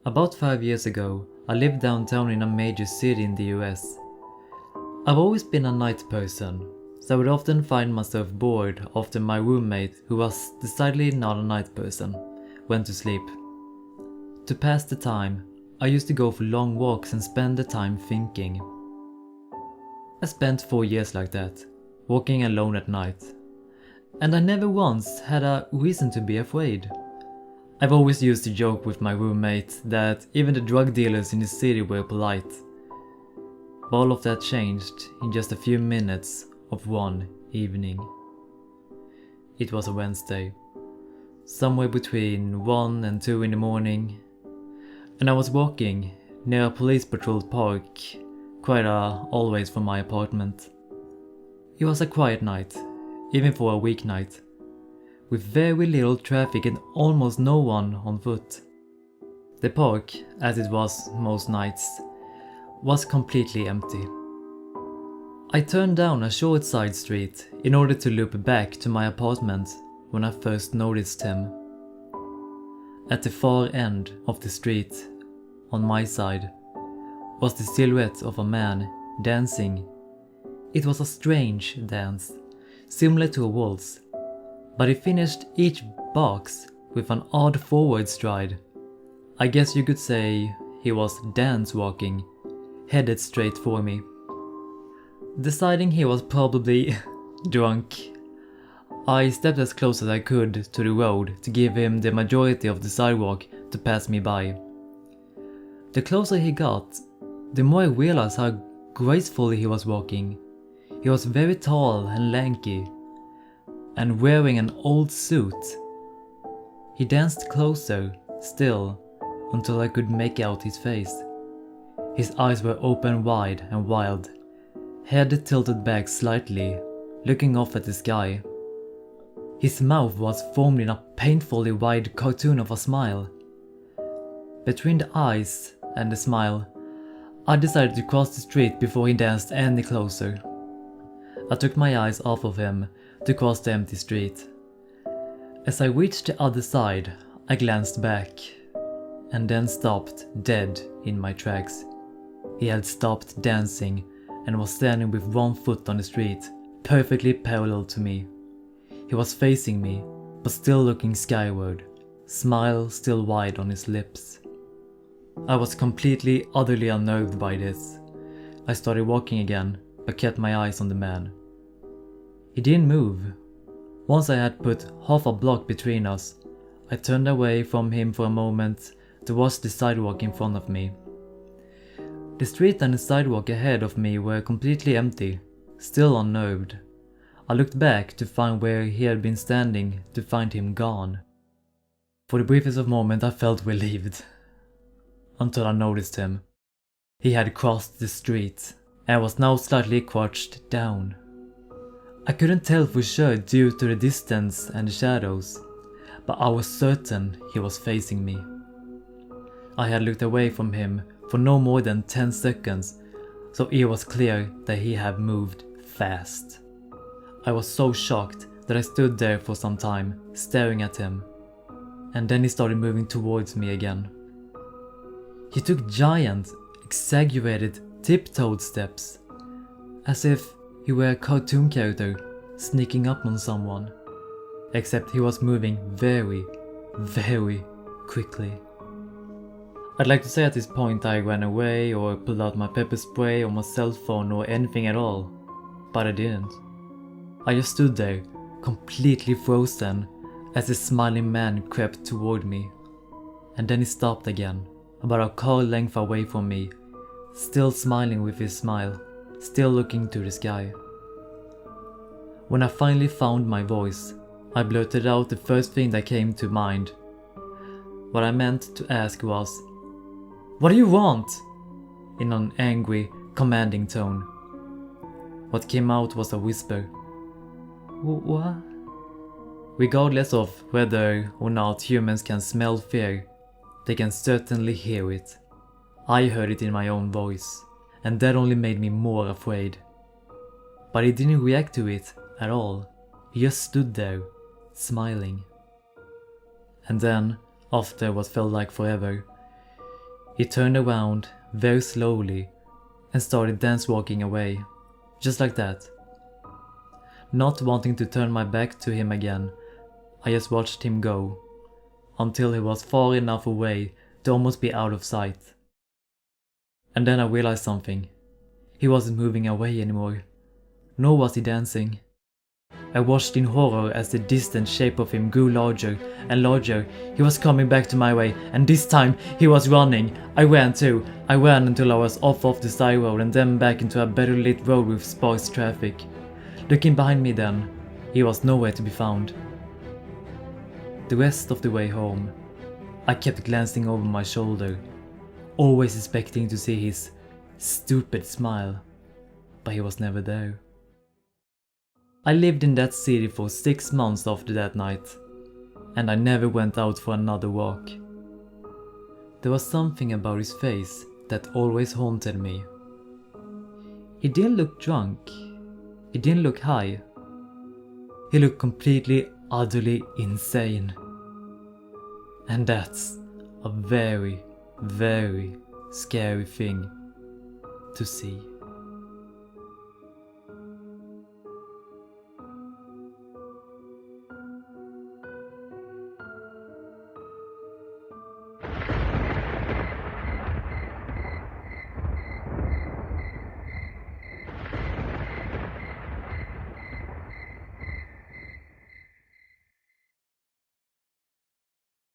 About 5 years ago, I lived downtown in a major city in the US. I've always been a night person, so I would often find myself bored after my roommate, who was decidedly not a night person, went to sleep. To pass the time, I used to go for long walks and spend the time thinking. I spent 4 years like that, walking alone at night. And I never once had a reason to be afraid. I've always used to joke with my roommate that even the drug dealers in the city were polite. But all of that changed in just a few minutes of one evening. It was a Wednesday, somewhere between 1 and 2 in the morning, and I was walking near a police patrolled park, quite a ways from my apartment. It was a quiet night, even for a weeknight, with very little traffic and almost no one on foot. The park, as it was most nights, was completely empty. I turned down a short side street in order to loop back to my apartment when I first noticed him. At the far end of the street, on my side, was the silhouette of a man dancing. It was a strange dance, similar to a waltz, but he finished each box with an odd forward stride. I guess you could say he was dance walking, headed straight for me. Deciding he was probably drunk, I stepped as close as I could to the road to give him the majority of the sidewalk to pass me by. The closer he got, the more I realized how gracefully he was walking. He was very tall and lanky, and wearing an old suit. He danced closer, still, until I could make out his face. His eyes were open wide and wild, head tilted back slightly, looking off at the sky. His mouth was formed in a painfully wide cartoon of a smile. Between the eyes and the smile, I decided to cross the street before he danced any closer. I took my eyes off of him to cross the empty street. As I reached the other side, I glanced back, and then stopped dead in my tracks. He had stopped dancing and was standing with one foot on the street, perfectly parallel to me. He was facing me, but still looking skyward, smile still wide on his lips. I was completely, utterly unnerved by this. I started walking again, but kept my eyes on the man. He didn't move. Once I had put half a block between us, I turned away from him for a moment to watch the sidewalk in front of me. The street and the sidewalk ahead of me were completely empty, still unnerved. I looked back to find where he had been standing, to find him gone. For the briefest of moment I felt relieved, until I noticed him. He had crossed the street, and was now slightly crouched down. I couldn't tell for sure due to the distance and the shadows, but I was certain he was facing me. I had looked away from him for no more than 10 seconds, so it was clear that he had moved fast. I was so shocked that I stood there for some time, staring at him, and then he started moving towards me again. He took giant, exaggerated, tiptoed steps, as if he were a cartoon character sneaking up on someone, except he was moving very, very quickly. I'd like to say at this point I ran away or pulled out my pepper spray or my cell phone or anything at all, but I didn't. I just stood there, completely frozen, as the Smiling Man crept toward me. And then he stopped again, about a car length away from me, still smiling with his smile, still looking to the sky. When I finally found my voice, I blurted out the first thing that came to mind. What I meant to ask was, "What do you want?" in an angry, commanding tone. What came out was a whisper. What? Regardless of whether or not humans can smell fear, they can certainly hear it. I heard it in my own voice, and that only made me more afraid. But he didn't react to it at all. He just stood there, smiling. And then, after what felt like forever, He turned around very slowly and started dance walking away, just like that. Not wanting to turn my back to him again, I just watched him go, until he was far enough away to almost be out of sight. And then I realized something. He wasn't moving away anymore, nor was he dancing. I watched in horror as the distant shape of him grew larger and larger. He was coming back to my way, and this time he was running. I ran too. I ran until I was off the side road and then back into a better lit road with sparse traffic. Looking behind me then, he was nowhere to be found. The rest of the way home, I kept glancing over my shoulder, always expecting to see his stupid smile, but he was never there. I lived in that city for 6 months after that night, and I never went out for another walk. There was something about his face that always haunted me. He didn't look drunk, he didn't look high. He looked completely, utterly insane. And that's a very, very scary thing to see.